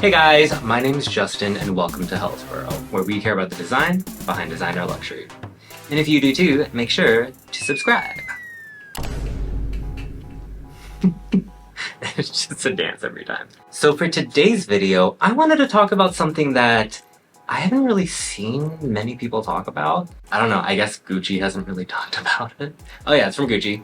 Hey guys, my name is Justin and welcome to Hellsboro, where we care about the design behind designer luxury. And if you do too, make sure to subscribe. It's just a dance every time. So for today's video, I wanted to talk about something that I haven't really seen many people talk about. I don't know, I guess Gucci hasn't really talked about it. Oh yeah, it's from Gucci.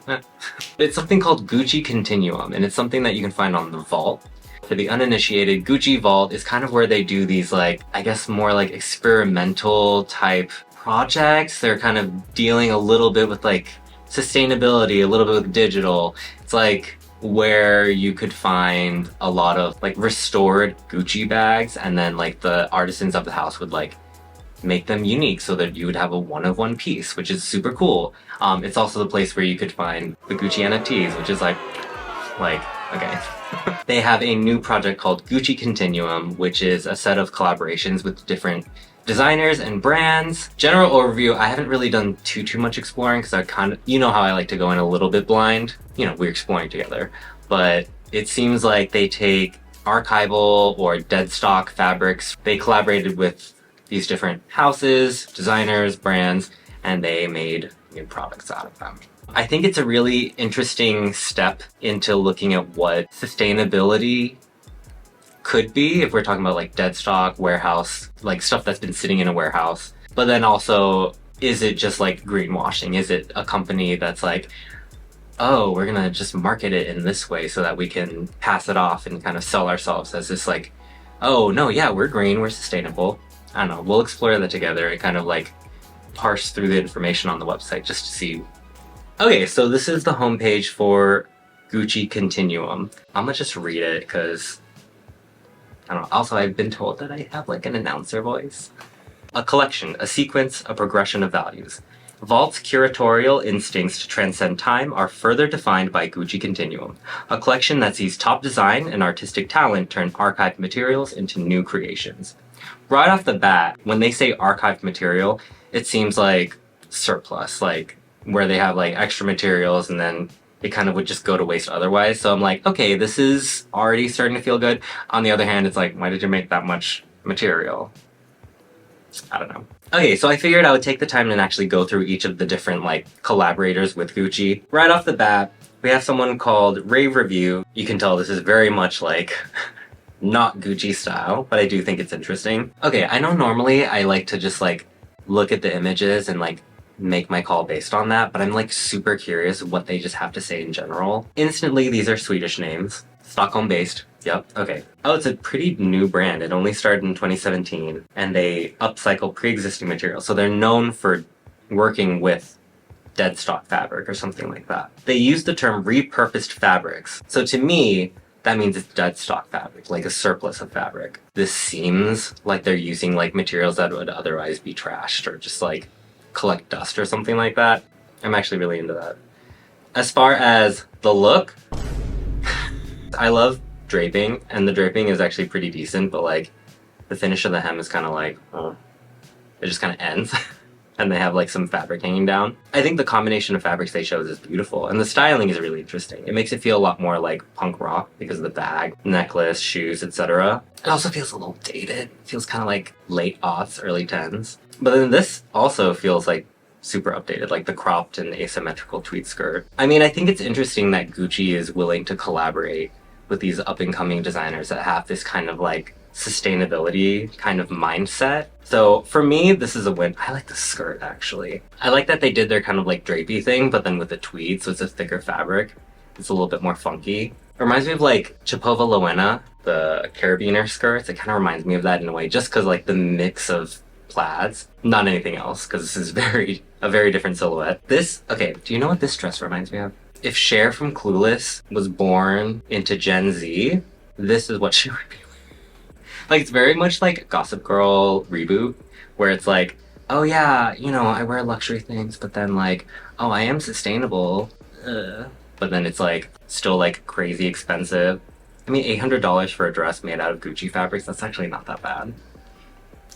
It's something called Gucci Continuum, and it's something that you can find on the Vault. For the uninitiated, Gucci Vault is kind of where they do these I guess more like experimental type projects. They're kind of dealing a little bit with sustainability, a little bit with digital. It's where you could find a lot of restored Gucci bags, and then the artisans of the house would make them unique so that you would have a one-of-one piece, which is super cool. It's also the place where you could find the Gucci NFTs, which is okay. They have a new project called Gucci Continuum, which is a set of collaborations with different designers and brands. General overview, I haven't really done too much exploring because I kind of, you know how I like to go in a little bit blind. You know, we're exploring together. But it seems like they take archival or dead stock fabrics. They collaborated with these different houses, designers, brands, and they made new products out of them. I think it's a really interesting step into looking at what sustainability could be if we're talking about dead stock, warehouse, stuff that's been sitting in a warehouse. But then also, is it just greenwashing? Is it a company that's oh, we're gonna just market it in this way so that we can pass it off and kind of sell ourselves as this oh no, yeah, we're green, we're sustainable. I don't know, we'll explore that together and kind of parse through the information on the website just to see. Okay, so this is the homepage for Gucci Continuum. I'm gonna just read it because, I don't know, also I've been told that I have an announcer voice. A collection, a sequence, a progression of values. Vault's curatorial instincts to transcend time are further defined by Gucci Continuum, a collection that sees top design and artistic talent turn archived materials into new creations. Right off the bat, when they say archived material, it seems like surplus, where they have extra materials and then it kind of would just go to waste otherwise. So I'm okay, this is already starting to feel good. On the other hand, it's why did you make that much material? I don't know. Okay, so I figured I would take the time and actually go through each of the different collaborators with Gucci. Right off the bat, we have someone called Rave Review. You can tell this is very much not Gucci style, but I do think it's interesting. Okay, I know normally I like to just look at the images and make my call based on that, but I'm super curious what they just have to say in general. Instantly, these are Swedish names. Stockholm based. Yep, okay. Oh, it's a pretty new brand. It only started in 2017, and they upcycle pre-existing materials. So they're known for working with dead stock fabric or something like that. They use the term repurposed fabrics. So to me, that means it's dead stock fabric, a surplus of fabric. This seems like they're using materials that would otherwise be trashed or just collect dust or something like that. I'm actually really into that. As far as the look, I love draping, and the draping is actually pretty decent, but the finish of the hem is kind of it just kind of ends. And they have some fabric hanging down. I think the combination of fabrics they chose is beautiful, and the styling is really interesting. It makes it feel a lot more punk rock because of the bag, necklace, shoes, etc. It also feels a little dated. It feels kind of late aughts, early 10s. But then this also feels super updated, the cropped and asymmetrical tweed skirt. I mean, I think it's interesting that Gucci is willing to collaborate with these up-and-coming designers that have this kind of sustainability kind of mindset. So for me, this is a win. I like the skirt, actually. I like that they did their kind of drapey thing, but then with the tweed, so it's a thicker fabric. It's a little bit more funky. It reminds me of Chipova Lowena, the carabiner skirts. It kind of reminds me of that in a way, just because the mix of plaids, not anything else, because this is a very different silhouette. This, okay, do you know what this dress reminds me of? If Cher from Clueless was born into Gen Z, this is what she would be wearing. It's very much Gossip Girl reboot, where it's oh yeah, you know, I wear luxury things, but then oh, I am sustainable, but then it's still crazy expensive. I mean, $800 for a dress made out of Gucci fabrics, that's actually not that bad.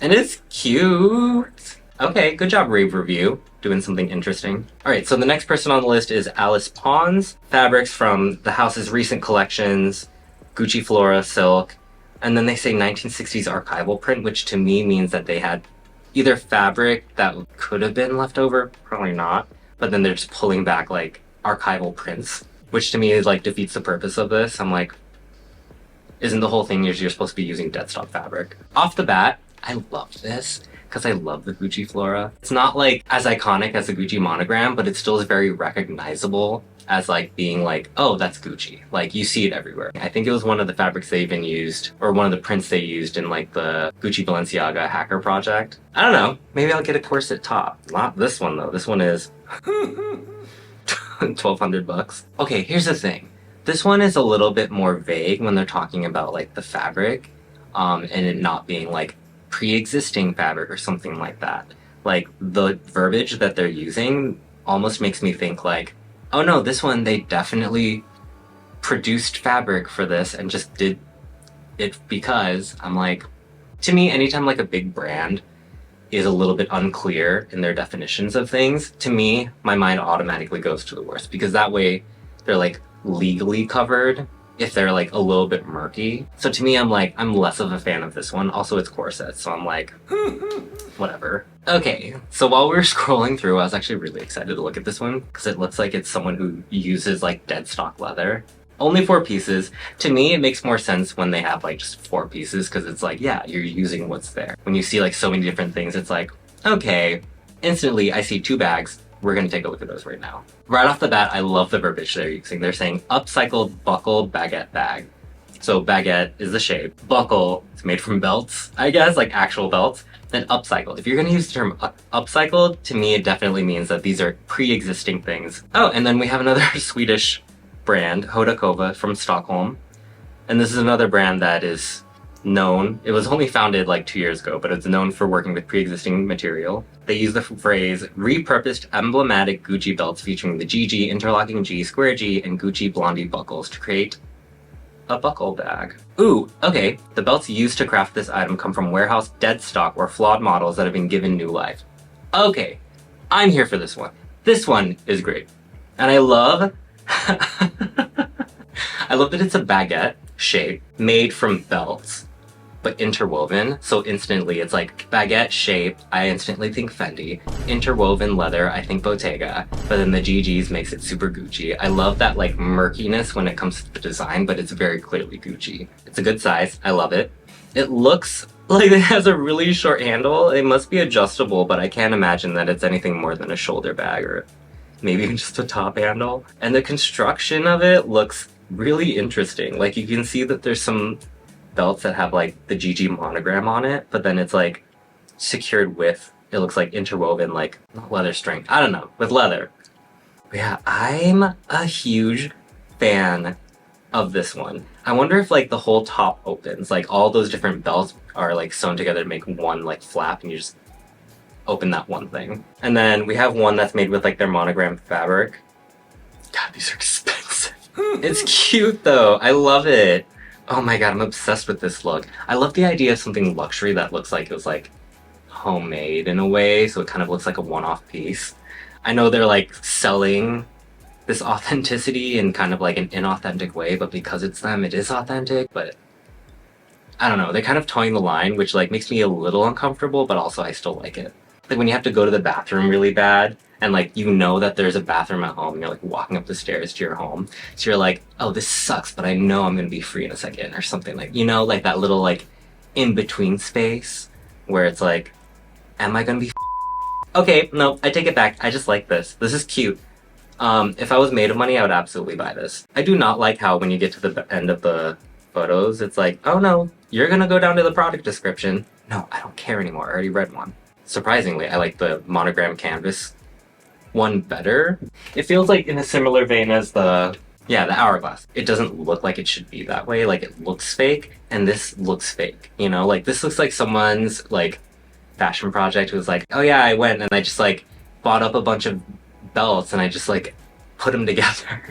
And it's cute! Okay, good job, Rave Review. Doing something interesting. Alright, so the next person on the list is Alice Pons. Fabrics from the house's recent collections, Gucci Flora Silk, And then they say 1960s archival print, which to me means that they had either fabric that could have been left over, probably not, but then they're just pulling back like archival prints, which to me is like defeats the purpose of this. I'm like, isn't the whole thing you're supposed to be using deadstock fabric? Off the bat, I love this because I love the Gucci flora. It's not like as iconic as the Gucci monogram, but it still is very recognizable as like being like, oh, that's Gucci. Like you see it everywhere. I think it was one of the fabrics they even used, or one of the prints they used in like the Gucci Balenciaga hacker project. I don't know, maybe I'll get a corset top. Not this one though, this one is 1,200 bucks. Okay, here's the thing. This one is a little bit more vague when they're talking about like the fabric, and it not being like pre-existing fabric or something like that. Like the verbiage that they're using almost makes me think like, oh no, this one they definitely produced fabric for this and just did it because. I'm like, to me, anytime like a big brand is a little bit unclear in their definitions of things, to me, my mind automatically goes to the worst, because that way they're like legally covered if they're like a little bit murky. So to me, I'm like, I'm less of a fan of this one. Also, it's corset, so I'm like, whatever. Okay, so while we were scrolling through, I was actually really excited to look at this one because it looks like it's someone who uses like dead stock leather. Only 4 pieces. To me, it makes more sense when they have like just 4 pieces, because it's like, yeah, you're using what's there. When you see like so many different things, it's like, okay, instantly I see 2 bags. We're gonna take a look at those right now. Right off the bat, I love the verbiage they're using. They're saying upcycled buckle baguette bag. So baguette is the shape. Buckle is made from belts, I guess, like actual belts. Then upcycled. If you're gonna use the term upcycled, to me it definitely means that these are pre-existing things. Oh, and then we have another Swedish brand, Hodakova from Stockholm. And this is another brand that is known, it was only founded like 2 years ago, but it's known for working with pre-existing material. They use the phrase repurposed emblematic Gucci belts featuring the GG, interlocking G, square G, and Gucci blondie buckles to create a buckle bag. Ooh, okay. The belts used to craft this item come from warehouse dead stock or flawed models that have been given new life. Okay, I'm here for this one. This one is great. And I love I love that it's a baguette shape made from belts, but interwoven. So instantly it's like baguette shape, I instantly think Fendi. Interwoven leather, I think Bottega. But then the GG's makes it super Gucci. I love that like murkiness when it comes to the design, but it's very clearly Gucci. It's a good size, I love it. It looks like it has a really short handle. It must be adjustable, but I can't imagine that it's anything more than a shoulder bag or maybe even just a top handle. And the construction of it looks really interesting. Like you can see that there's some belts that have like the GG monogram on it, but then it's like secured with, it looks like interwoven, like leather string. I don't know, with leather. But yeah, I'm a huge fan of this one. I wonder if like the whole top opens, like all those different belts are like sewn together to make one like flap, and you just open that one thing. And then we have one that's made with like their monogram fabric. God, these are expensive. It's cute though, I love it. Oh my god, I'm obsessed with this look. I love the idea of something luxury that looks like it was like homemade in a way, so it kind of looks like a one-off piece. I know they're like selling this authenticity in kind of like an inauthentic way, but because it's them, it is authentic. But I don't know, they're kind of towing the line, which like makes me a little uncomfortable, but also I still like it. Like when you have to go to the bathroom really bad, and like you know that there's a bathroom at home, and you're like walking up the stairs to your home, so you're like, oh, this sucks, but I know I'm gonna be free in a second, or something, like, you know, like that little like in-between space where it's like, am I gonna be okay, no, I take it back, I just like this. This is cute. If I was made of money, I would absolutely buy this. I do not like how when you get to the end of the photos, it's like, oh no, you're gonna go down to the product description. No, I don't care anymore, I already read one. Surprisingly, I like the monogram canvas one better. It feels like in a similar vein as the hourglass. It doesn't look like it should be that way, like it looks fake, and this looks fake, you know? Like this looks like someone's like fashion project was like, oh yeah, I went and I just like bought up a bunch of belts and I just like put them together.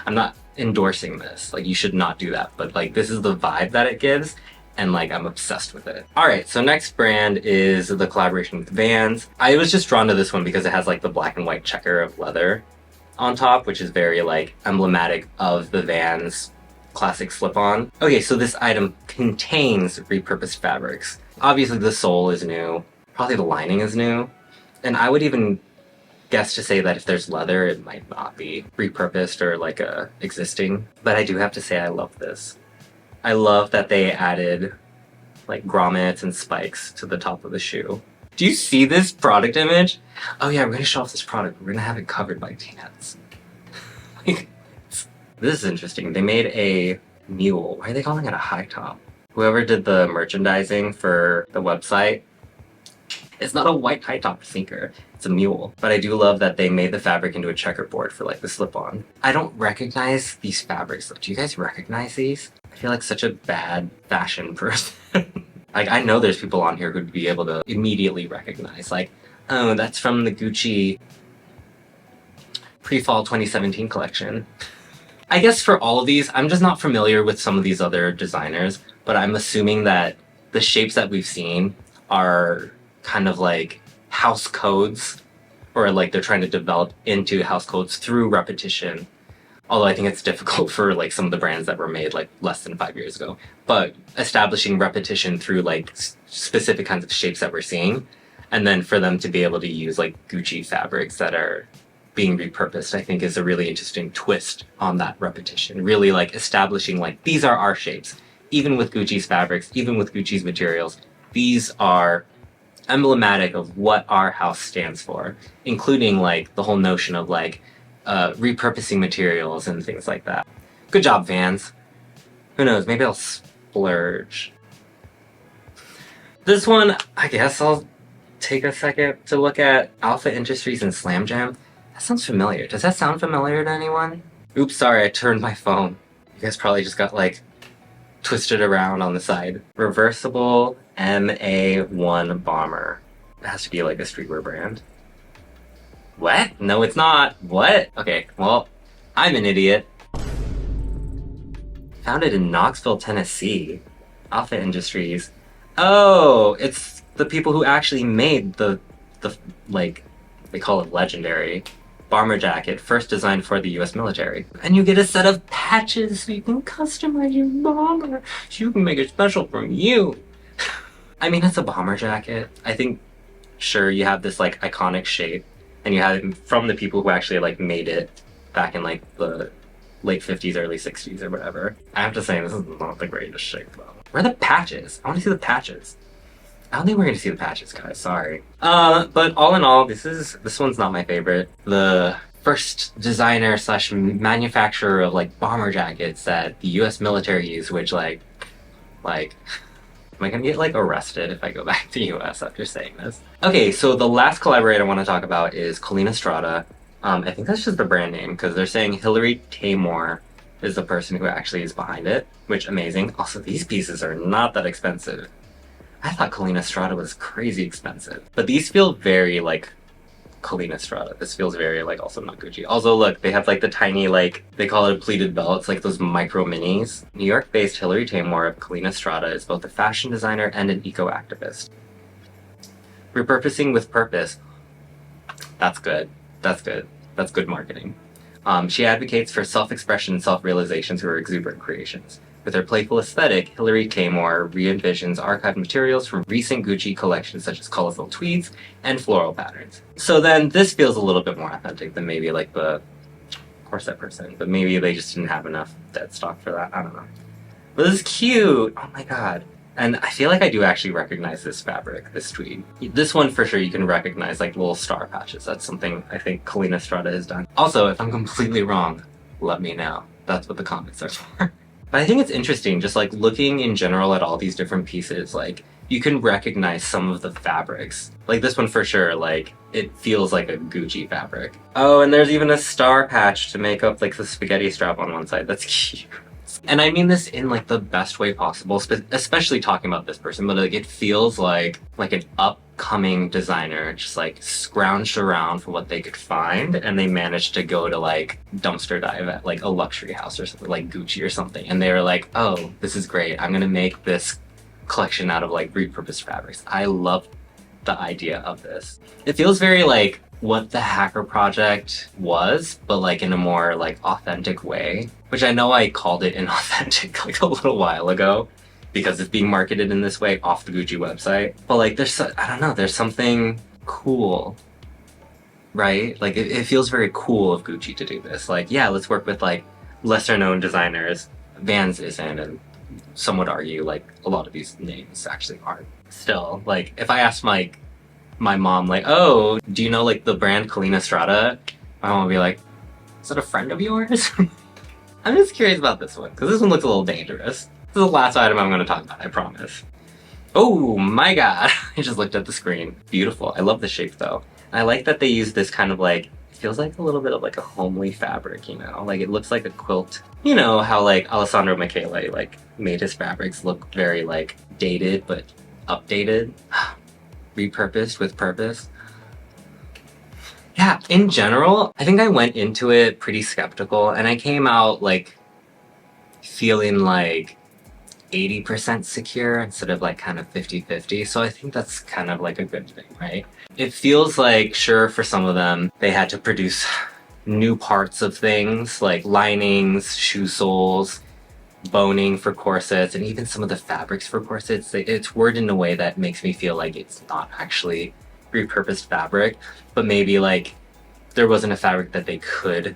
I'm not endorsing this, like you should not do that, but like this is the vibe that it gives, and like I'm obsessed with it. Alright, so next brand is the collaboration with Vans. I was just drawn to this one because it has like the black and white checker of leather on top, which is very like emblematic of the Vans classic slip-on. Okay, so this item contains repurposed fabrics. Obviously the sole is new, probably the lining is new, and I would even guess to say that if there's leather, it might not be repurposed or like existing. But I do have to say I love this. I love that they added like grommets and spikes to the top of the shoe. Do you see this product image? Oh yeah, we're gonna show off this product. We're gonna have it covered by tans. This is interesting. They made a mule. Why are they calling it a high top? Whoever did the merchandising for the website, it's not a white high top sneaker. It's a mule. But I do love that they made the fabric into a checkerboard for like the slip-on. I don't recognize these fabrics though. Do you guys recognize these? I feel like such a bad fashion person. Like, I know there's people on here who'd be able to immediately recognize, like, oh, that's from the Gucci pre-fall 2017 collection. I guess for all of these, I'm just not familiar with some of these other designers, but I'm assuming that the shapes that we've seen are kind of like house codes, or like they're trying to develop into house codes through repetition. Although I think it's difficult for like some of the brands that were made like less than 5 years ago. But establishing repetition through like specific kinds of shapes that we're seeing, and then for them to be able to use like Gucci fabrics that are being repurposed, I think is a really interesting twist on that repetition. Really like establishing like these are our shapes. Even with Gucci's fabrics, even with Gucci's materials, these are emblematic of what our house stands for, including like the whole notion of like repurposing materials and things like that. Good job, Vans. Who knows, maybe I'll splurge. This one, I guess I'll take a second to look at Alpha Industries and Slam Jam. That sounds familiar. Does that sound familiar to anyone? Oops, sorry, I turned my phone. You guys probably just got like twisted around on the side. Reversible MA1 bomber. It has to be like a streetwear brand. What? No, it's not. What? Okay, well, I'm an idiot. Founded in Knoxville, Tennessee. Alpha Industries. Oh, it's the people who actually made the like, they call it legendary bomber jacket, first designed for the US military. And you get a set of patches so you can customize your bomber. So you can make it special from you. I mean, it's a bomber jacket. I think, sure, you have this like iconic shape, and you have it from the people who actually like made it back in like the late 50s, early 60s or whatever. I have to say, this is not the greatest shape though. Where are the patches? I want to see the patches. I don't think we're going to see the patches, guys. Sorry. But all in all, this one's not my favorite. The first designer slash manufacturer of like bomber jackets that the US military used, which like, am I gonna get like arrested if I go back to the US after saying this? Okay, so the last collaborator I want to talk about is Collina Strada. I think that's just the brand name because they're saying Hillary Taymor is the person who actually is behind it, which amazing. Also, these pieces are not that expensive. I thought Collina Strada was crazy expensive, but these feel very like Collina Strada. This feels very like also not Gucci. Also, look, they have like the tiny like, they call it a pleated belt. It's like those micro minis. New York-based Hillary Taymor of Collina Strada is both a fashion designer and an eco-activist. Repurposing with purpose. That's good. That's good. That's good marketing. She advocates for self-expression and self-realization through her exuberant creations. With her playful aesthetic, Hillary Taymor re-envisions archived materials from recent Gucci collections such as colorful tweeds and floral patterns. So then this feels a little bit more authentic than maybe like the corset person, but maybe they just didn't have enough dead stock for that. I don't know. But this is cute! Oh my god. And I feel like I do actually recognize this fabric, this tweed. This one for sure you can recognize like little star patches. That's something I think Collina Strada has done. Also, if I'm completely wrong, let me know. That's what the comments are for. But I think it's interesting, just like looking in general at all these different pieces, like you can recognize some of the fabrics. Like this one for sure, like it feels like a Gucci fabric. Oh, and there's even a star patch to make up like the spaghetti strap on one side. That's cute. And I mean this in like the best way possible, especially talking about this person, but like it feels like an upcoming designer just like scrounged around for what they could find, and they managed to go to like dumpster dive at like a luxury house or something like Gucci or something, and they were like, oh, this is great, I'm gonna make this collection out of like repurposed fabrics. I love the idea of this. It feels very like what the hacker project was, but like in a more like authentic way, which I know I called it inauthentic like a little while ago because it's being marketed in this way off the Gucci website. But like I don't know, there's something cool, right? Like it feels very cool of Gucci to do this. Like, yeah, let's work with like lesser known designers. Vans isn't, and some would argue like a lot of these names actually aren't. Still, like if I asked my mom, like, oh, do you know like the brand Collina Strada? My mom would be like, is that a friend of yours? I'm just curious about this one, because this one looks a little dangerous. This is the last item I'm going to talk about, I promise. Oh my god, I just looked at the screen. Beautiful. I love the shape though. I like that they use this kind of like, it feels like a little bit of like a homely fabric, you know? Like it looks like a quilt. You know how like Alessandro Michele like made his fabrics look very like dated but updated? Repurposed with purpose. Yeah, in general, I think I went into it pretty skeptical and I came out like feeling like 80% secure instead of like kind of 50-50. So I think that's kind of like a good thing, right? It feels like, sure, for some of them, they had to produce new parts of things like linings, shoe soles, boning for corsets, and even some of the fabrics for corsets. It's worded in a way that makes me feel like it's not actually repurposed fabric, but maybe like there wasn't a fabric that they could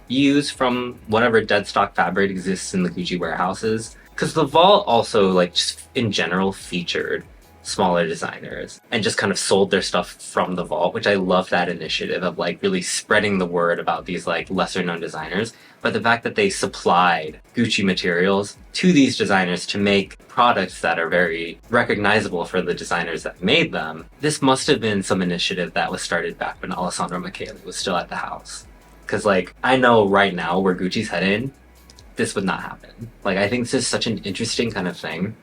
use from whatever dead stock fabric exists in the Gucci warehouses. Because the vault also like just in general featured smaller designers and just kind of sold their stuff from the vault, which I love that initiative of like really spreading the word about these like lesser known designers. But the fact that they supplied Gucci materials to these designers to make products that are very recognizable for the designers that made them, this must have been some initiative that was started back when Alessandro Michele was still at the house. Because like, I know right now where Gucci's headed, this would not happen. Like, I think this is such an interesting kind of thing.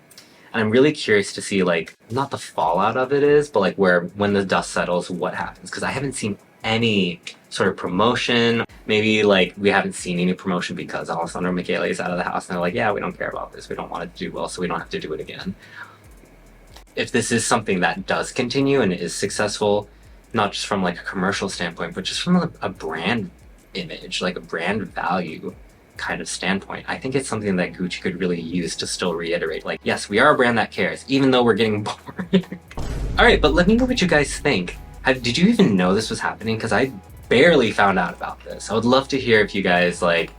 And I'm really curious to see, like, not the fallout of it is, but like when the dust settles, what happens? Because I haven't seen any sort of promotion. Maybe like we haven't seen any promotion because Alessandro Michele is out of the house and they're like, yeah, we don't care about this. We don't want it to do well, so we don't have to do it again. If this is something that does continue and is successful, not just from like a commercial standpoint, but just from a brand image, like a brand value kind of standpoint, I think it's something that Gucci could really use to still reiterate, like, yes, we are a brand that cares, even though we're getting bored. All right, but let me know what you guys think. Did you even know this was happening? Because I barely found out about this. I would love to hear if you guys like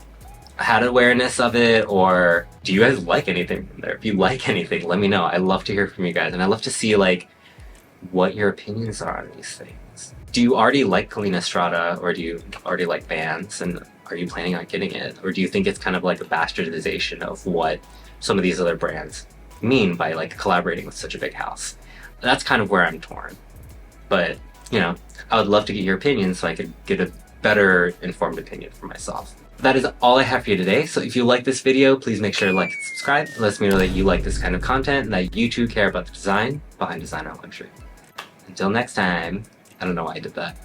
had awareness of it, or do you guys like anything from there? If you like anything, let me know. I love to hear from you guys, and I love to see like what your opinions are on these things. Do you already like Collina Strada, or do you already like Vans, and are you planning on getting it? Or do you think it's kind of like a bastardization of what some of these other brands mean by like collaborating with such a big house? That's kind of where I'm torn. But, you know, I would love to get your opinion so I could get a better informed opinion for myself. That is all I have for you today. So if you like this video, please make sure to like and subscribe. It lets me know that you like this kind of content and that you too care about the design behind designer luxury. Until next time, I don't know why I did that.